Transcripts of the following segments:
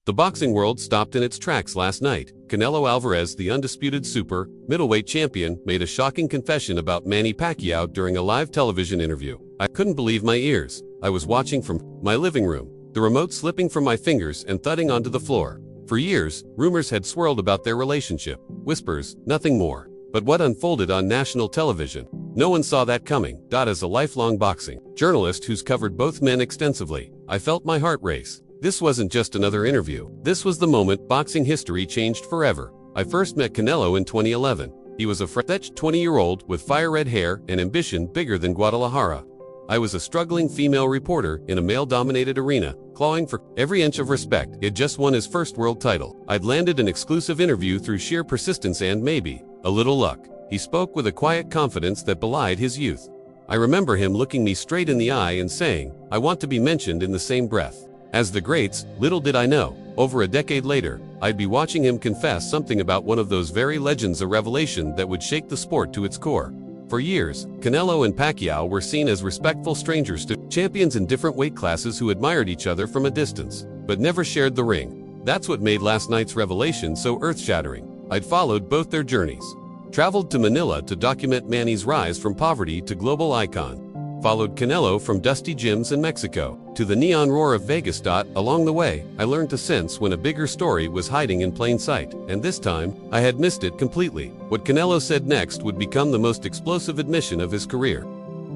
The boxing world stopped in its tracks last night. Canelo Álvarez, the undisputed super middleweight champion, made a shocking confession about Manny Pacquiao during a live television interview. I couldn't believe my ears. I was watching from my living room, the remote slipping from my fingers and thudding onto the floor. For years, rumors had swirled about their relationship. Whispers, nothing more. But what unfolded on national television? No one saw that coming. As a lifelong boxing journalist who's covered both men extensively, I felt my heart race. This wasn't just another interview. This was the moment boxing history changed forever. I first met Canelo in 2011. He was a fresh 20-year-old with fire-red hair and ambition bigger than Guadalajara. I was a struggling female reporter in a male-dominated arena, clawing for every inch of respect. He had just won his first world title. I'd landed an exclusive interview through sheer persistence and maybe a little luck. He spoke with a quiet confidence that belied his youth. I remember him looking me straight in the eye and saying, "I want to be mentioned in the same breath as the greats." Little did I know, over a decade later, I'd be watching him confess something about one of those very legends, a revelation that would shake the sport to its core. For years, Canelo and Pacquiao were seen as respectful strangers to champions in different weight classes who admired each other from a distance, but never shared the ring. That's what made last night's revelation so earth-shattering. I'd followed both their journeys. Traveled to Manila to document Manny's rise from poverty to global icon. Followed Canelo from dusty gyms in Mexico to the neon roar of Vegas. Along the way, I learned to sense when a bigger story was hiding in plain sight, and this time, I had missed it completely. What Canelo said next would become the most explosive admission of his career.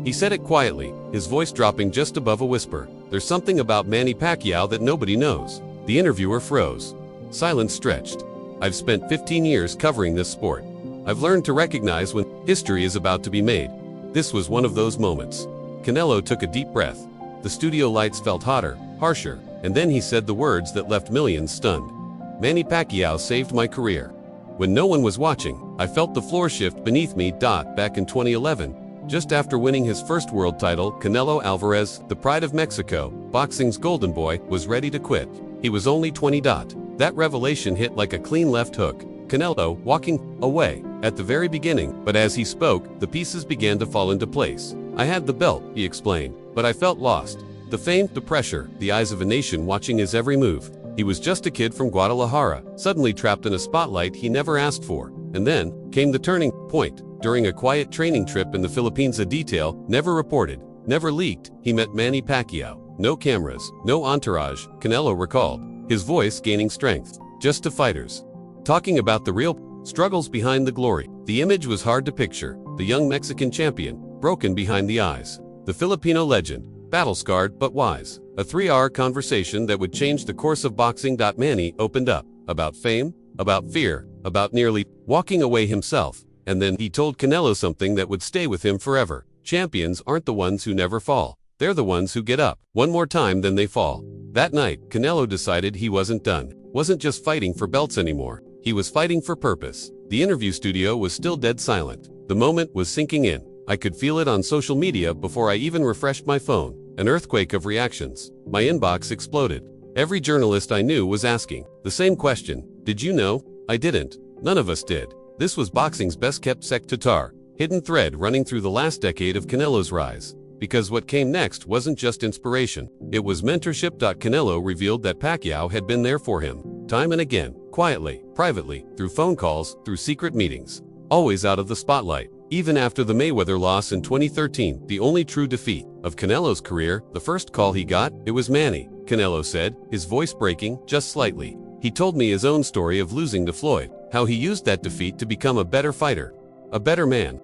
He said it quietly, his voice dropping just above a whisper. "There's something about Manny Pacquiao that nobody knows." The interviewer froze. Silence stretched. I've spent 15 years covering this sport. I've learned to recognize when history is about to be made. This was one of those moments. Canelo took a deep breath. The studio lights felt hotter, harsher, and then he said the words that left millions stunned. "Manny Pacquiao saved my career. When no one was watching, I felt the floor shift beneath me." Back in 2011, just after winning his first world title, Canelo Álvarez, the pride of Mexico, boxing's golden boy, was ready to quit. He was only 20. That revelation hit like a clean left hook. Canelo walking away at the very beginning, but as he spoke, the pieces began to fall into place. "I had the belt," he explained, "but I felt lost. The fame, the pressure, the eyes of a nation watching his every move. He was just a kid from Guadalajara, suddenly trapped in a spotlight he never asked for. And then came the turning point. During a quiet training trip in the Philippines, a detail never reported, never leaked, he met Manny Pacquiao. No cameras, no entourage," Canelo recalled, his voice gaining strength. "Just two fighters, talking about the real struggles behind the glory." The image was hard to picture. The young Mexican champion, broken behind the eyes. The Filipino legend, battle-scarred but wise. A 3-hour conversation that would change the course of boxing. Manny opened up about fame, about fear, about nearly walking away himself. And then he told Canelo something that would stay with him forever. Champions aren't the ones who never fall. They're the ones who get up one more time than they fall. That night, Canelo decided he wasn't done. Wasn't just fighting for belts anymore. He was fighting for purpose. The interview studio was still dead silent. The moment was sinking in. I could feel it on social media before I even refreshed my phone. An earthquake of reactions. My inbox exploded. Every journalist I knew was asking the same question. Did you know? I didn't. None of us did. This was boxing's best-kept secret, hidden thread running through the last decade of Canelo's rise. Because what came next wasn't just inspiration. It was mentorship. Canelo revealed that Pacquiao had been there for him, time and again, quietly, privately, through phone calls, through secret meetings. Always out of the spotlight. Even after the Mayweather loss in 2013, the only true defeat of Canelo's career, the first call he got, it was Manny, Canelo said, his voice breaking just slightly. He told me his own story of losing to Floyd, how he used that defeat to become a better fighter, a better man.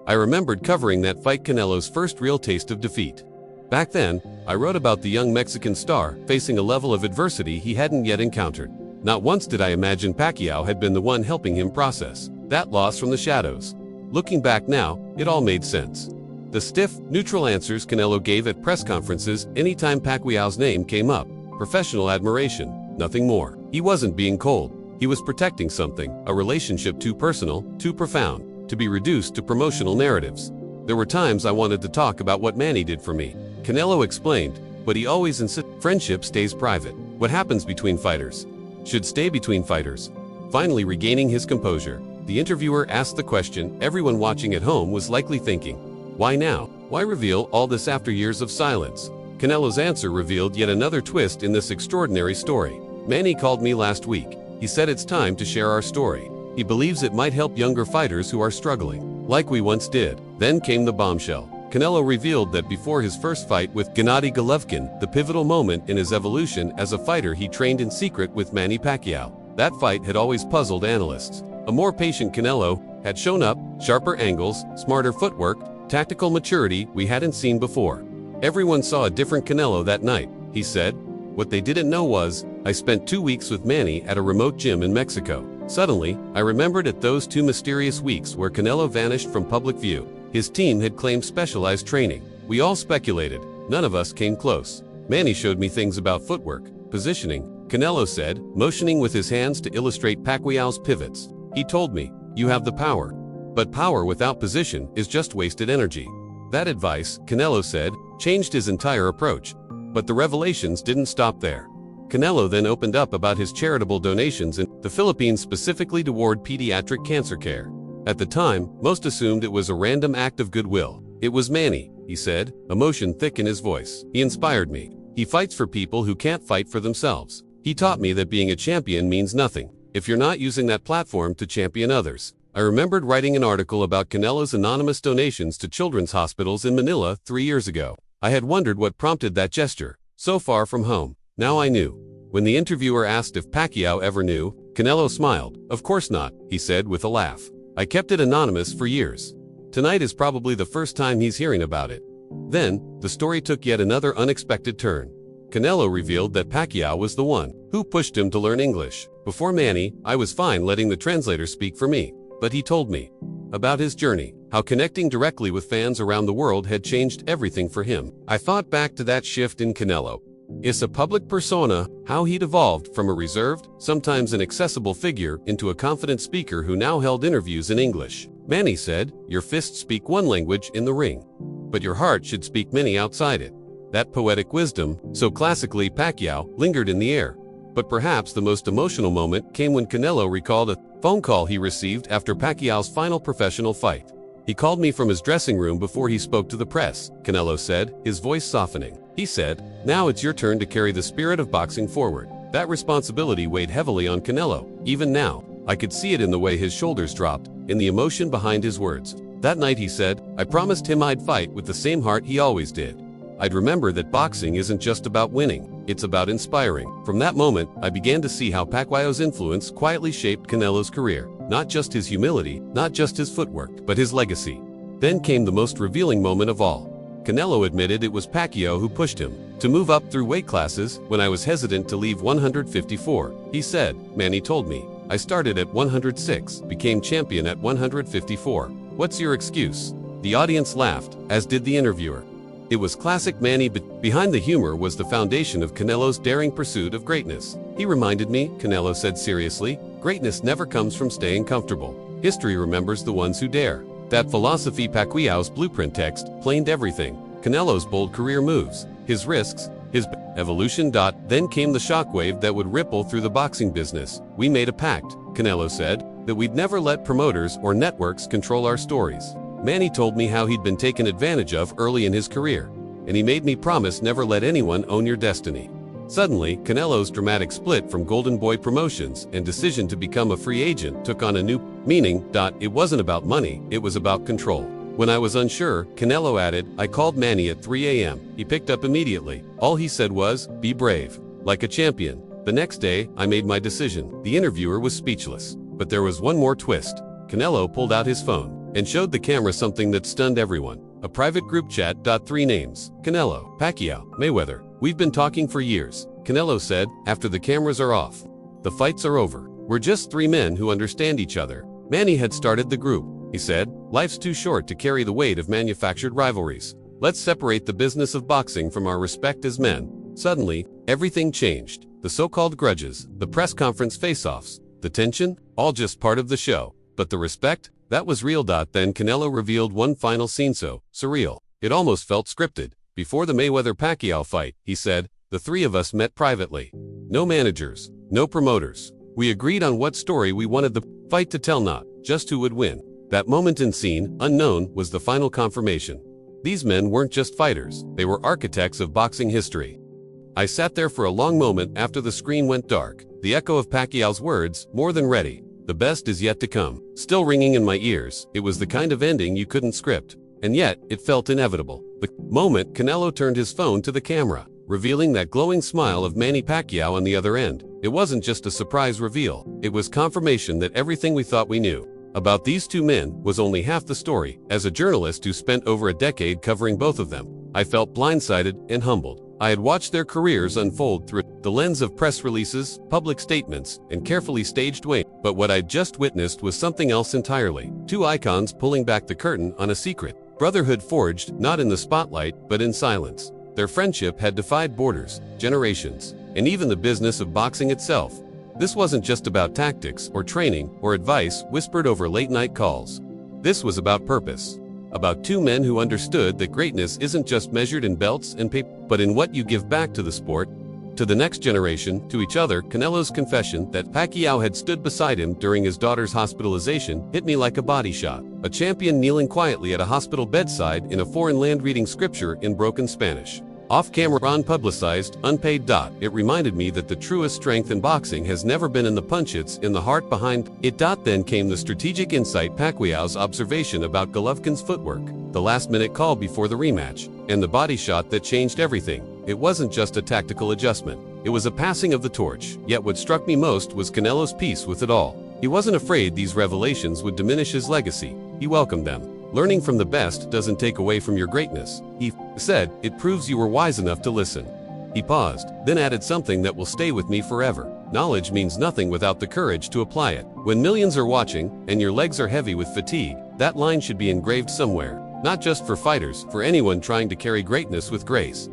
I remembered covering that fight, Canelo's first real taste of defeat. Back then, I wrote about the young Mexican star facing a level of adversity he hadn't yet encountered. Not once did I imagine Pacquiao had been the one helping him process that loss from the shadows. Looking back now, it all made sense. The stiff, neutral answers Canelo gave at press conferences anytime Pacquiao's name came up. Professional admiration, nothing more. He wasn't being cold. He was protecting something, a relationship too personal, too profound, to be reduced to promotional narratives. There were times I wanted to talk about what Manny did for me, Canelo explained, but he always insisted friendship stays private. What happens between fighters should stay between fighters. Finally regaining his composure, the interviewer asked the question everyone watching at home was likely thinking. Why now? Why reveal all this after years of silence? Canelo's answer revealed yet another twist in this extraordinary story. Manny called me last week. He said it's time to share our story. He believes it might help younger fighters who are struggling, like we once did. Then came the bombshell. Canelo revealed that before his first fight with Gennady Golovkin, the pivotal moment in his evolution as a fighter, he trained in secret with Manny Pacquiao. That fight had always puzzled analysts. A more patient Canelo had shown up, sharper angles, smarter footwork, tactical maturity we hadn't seen before. Everyone saw a different Canelo that night, he said. What they didn't know was, I spent 2 weeks with Manny at a remote gym in Mexico. Suddenly, I remembered at those 2 mysterious weeks where Canelo vanished from public view. His team had claimed specialized training. We all speculated. None of us came close. Manny showed me things about footwork, positioning, Canelo said, motioning with his hands to illustrate Pacquiao's pivots. He told me, you have the power. But power without position is just wasted energy. That advice, Canelo said, changed his entire approach. But the revelations didn't stop there. Canelo then opened up about his charitable donations in the Philippines, specifically toward pediatric cancer care. At the time, most assumed it was a random act of goodwill. It was Manny, he said, emotion thick in his voice. He inspired me. He fights for people who can't fight for themselves. He taught me that being a champion means nothing if you're not using that platform to champion others. I remembered writing an article about Canelo's anonymous donations to children's hospitals in Manila 3 years ago. I had wondered what prompted that gesture, so far from home. Now I knew. When the interviewer asked if Pacquiao ever knew, Canelo smiled. Of course not, he said with a laugh. I kept it anonymous for years. Tonight is probably the first time he's hearing about it. Then, the story took yet another unexpected turn. Canelo revealed that Pacquiao was the one who pushed him to learn English. Before Manny, I was fine letting the translator speak for me. But he told me about his journey, how connecting directly with fans around the world had changed everything for him. I thought back to that shift in Canelo. It's a public persona, how he'd evolved from a reserved, sometimes inaccessible figure into a confident speaker who now held interviews in English. Manny said, your fists speak one language in the ring, but your heart should speak many outside it. That poetic wisdom, so classically Pacquiao, lingered in the air. But perhaps the most emotional moment came when Canelo recalled a phone call he received after Pacquiao's final professional fight. He called me from his dressing room before he spoke to the press, Canelo said, his voice softening. He said, now it's your turn to carry the spirit of boxing forward. That responsibility weighed heavily on Canelo. Even now, I could see it in the way his shoulders dropped, in the emotion behind his words. That night he said, I promised him I'd fight with the same heart he always did. I'd remember that boxing isn't just about winning, it's about inspiring. From that moment, I began to see how Pacquiao's influence quietly shaped Canelo's career. Not just his humility, not just his footwork, but his legacy. Then came the most revealing moment of all. Canelo admitted it was Pacquiao who pushed him to move up through weight classes when I was hesitant to leave 154. He said, Manny told me, I started at 106, became champion at 154. What's your excuse? The audience laughed, as did the interviewer. It was classic Manny, but behind the humor was the foundation of Canelo's daring pursuit of greatness. He reminded me, Canelo said seriously, greatness never comes from staying comfortable. History remembers the ones who dare. That philosophy, Pacquiao's blueprint text, planed everything. Canelo's bold career moves, his risks, his evolution. Then came the shockwave that would ripple through the boxing business. We made a pact, Canelo said, that we'd never let promoters or networks control our stories. Manny told me how he'd been taken advantage of early in his career, and he made me promise never let anyone own your destiny. Suddenly, Canelo's dramatic split from Golden Boy Promotions and decision to become a free agent took on a new meaning. It wasn't about money, it was about control. When I was unsure, Canelo added, I called Manny at 3 a.m. He picked up immediately. All he said was, be brave, like a champion. The next day, I made my decision. The interviewer was speechless. But there was one more twist. Canelo pulled out his phone and showed the camera something that stunned everyone. A private group chat. 3 names. Canelo, Pacquiao, Mayweather. We've been talking for years, Canelo said, after the cameras are off. The fights are over. We're just 3 men who understand each other. Manny had started the group. He said, life's too short to carry the weight of manufactured rivalries. Let's separate the business of boxing from our respect as men. Suddenly, everything changed. The so-called grudges, the press conference face-offs, the tension, all just part of the show. But the respect? That was real. Then Canelo revealed one final scene so surreal. It almost felt scripted. Before the Mayweather-Pacquiao fight, he said, the 3 of us met privately. No managers, no promoters. We agreed on what story we wanted the fight to tell, not just who would win. That moment and scene, unknown, was the final confirmation. These men weren't just fighters, they were architects of boxing history. I sat there for a long moment after the screen went dark, the echo of Pacquiao's words, "More than ready. The best is yet to come," still ringing in my ears. It was the kind of ending you couldn't script. And yet, it felt inevitable. The moment Canelo turned his phone to the camera, revealing that glowing smile of Manny Pacquiao on the other end. It wasn't just a surprise reveal. It was confirmation that everything we thought we knew about these two men was only half the story. As a journalist who spent over a decade covering both of them, I felt blindsided and humbled. I had watched their careers unfold through the lens of press releases, public statements, and carefully staged wait. But what I'd just witnessed was something else entirely. Two icons pulling back the curtain on a secret brotherhood forged not in the spotlight but in silence. Their friendship had defied borders, generations, and even the business of boxing itself. This wasn't just about tactics or training or advice whispered over late-night calls. This was about purpose. About two men who understood that greatness isn't just measured in belts and paper, but in what you give back to the sport, to the next generation, to each other. Canelo's confession that Pacquiao had stood beside him during his daughter's hospitalization hit me like a body shot. A champion kneeling quietly at a hospital bedside in a foreign land reading scripture in broken Spanish. Off-camera, unpublicized, unpaid. It reminded me that the truest strength in boxing has never been in the punch, it's in the heart behind it. Then came the strategic insight, Pacquiao's observation about Golovkin's footwork, the last-minute call before the rematch, and the body shot that changed everything. It wasn't just a tactical adjustment. It was a passing of the torch. Yet what struck me most was Canelo's peace with it all. He wasn't afraid these revelations would diminish his legacy. He welcomed them. "Learning from the best doesn't take away from your greatness," he said. "It proves you were wise enough to listen." He paused, then added something that will stay with me forever. "Knowledge means nothing without the courage to apply it." When millions are watching, and your legs are heavy with fatigue, that line should be engraved somewhere. Not just for fighters, for anyone trying to carry greatness with grace.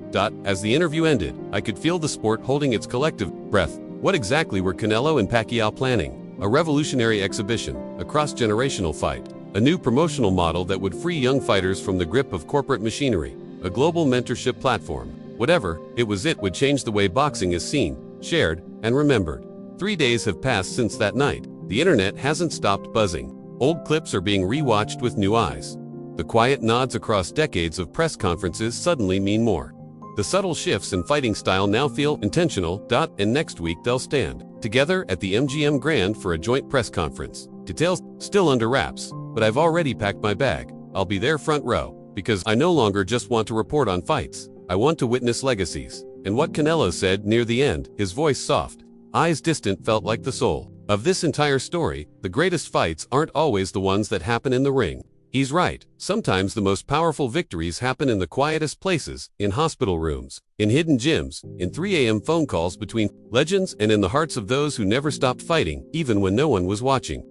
As the interview ended, I could feel the sport holding its collective breath. What exactly were Canelo and Pacquiao planning? A revolutionary exhibition, a cross-generational fight, a new promotional model that would free young fighters from the grip of corporate machinery, a global mentorship platform. Whatever it would change the way boxing is seen, shared, and remembered. 3 days have passed since that night. The internet hasn't stopped buzzing. Old clips are being rewatched with new eyes. The quiet nods across decades of press conferences suddenly mean more. The subtle shifts in fighting style now feel intentional. And next week they'll stand together at the MGM Grand for a joint press conference. Details still under wraps, but I've already packed my bag. I'll be there front row, because I no longer just want to report on fights. I want to witness legacies. And what Canelo said near the end, his voice soft, eyes distant, felt like the soul of this entire story. The greatest fights aren't always the ones that happen in the ring. He's right. Sometimes the most powerful victories happen in the quietest places, in hospital rooms, in hidden gyms, in 3 a.m. phone calls between legends, and in the hearts of those who never stopped fighting, even when no one was watching.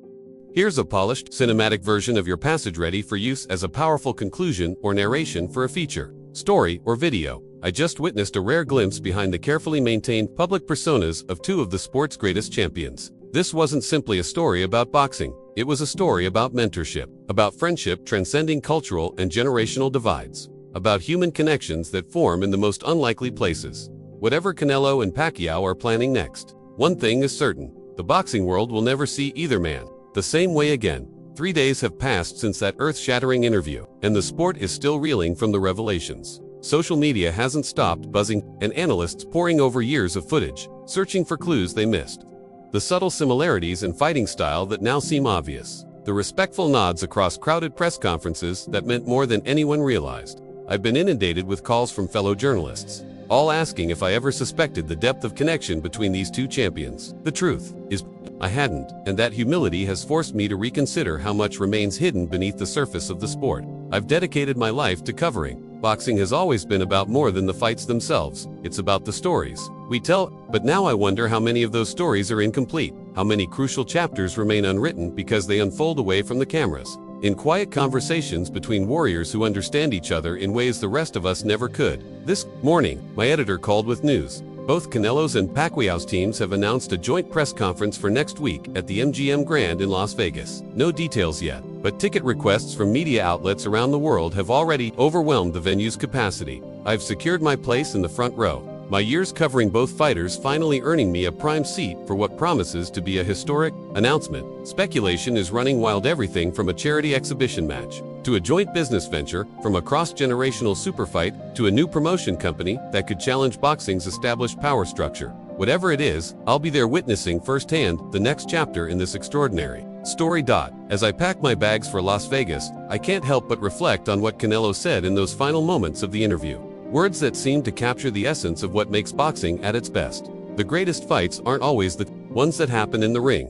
Here's a polished, cinematic version of your passage ready for use as a powerful conclusion or narration for a feature, story, or video. I just witnessed a rare glimpse behind the carefully maintained public personas of two of the sport's greatest champions. This wasn't simply a story about boxing. It was a story about mentorship, about friendship transcending cultural and generational divides, about human connections that form in the most unlikely places. Whatever Canelo and Pacquiao are planning next, one thing is certain: the boxing world will never see either man the same way again. 3 days have passed since that earth-shattering interview, and the sport is still reeling from the revelations. Social media hasn't stopped buzzing, and analysts poring over years of footage, searching for clues they missed. The subtle similarities in fighting style that now seem obvious. The respectful nods across crowded press conferences that meant more than anyone realized. I've been inundated with calls from fellow journalists, all asking if I ever suspected the depth of connection between these two champions. The truth is, I hadn't, and that humility has forced me to reconsider how much remains hidden beneath the surface of the sport. I've dedicated my life to covering. Boxing has always been about more than the fights themselves. It's about the stories we tell, but now I wonder how many of those stories are incomplete, how many crucial chapters remain unwritten because they unfold away from the cameras, in quiet conversations between warriors who understand each other in ways the rest of us never could. This morning, my editor called with news. Both Canelo's and Pacquiao's teams have announced a joint press conference for next week at the MGM Grand in Las Vegas. No details yet, but ticket requests from media outlets around the world have already overwhelmed the venue's capacity. I've secured my place in the front row, my years covering both fighters finally earning me a prime seat for what promises to be a historic announcement. Speculation is running wild, everything from a charity exhibition match to to a joint business venture, from a cross-generational super fight to a new promotion company that could challenge boxing's established power structure. Whatever it is, I'll be there witnessing firsthand the next chapter in this extraordinary story. As I pack my bags for Las Vegas, I can't help but reflect on what Canelo said in those final moments of the interview. Words that seem to capture the essence of what makes boxing at its best. The greatest fights aren't always the ones that happen in the ring.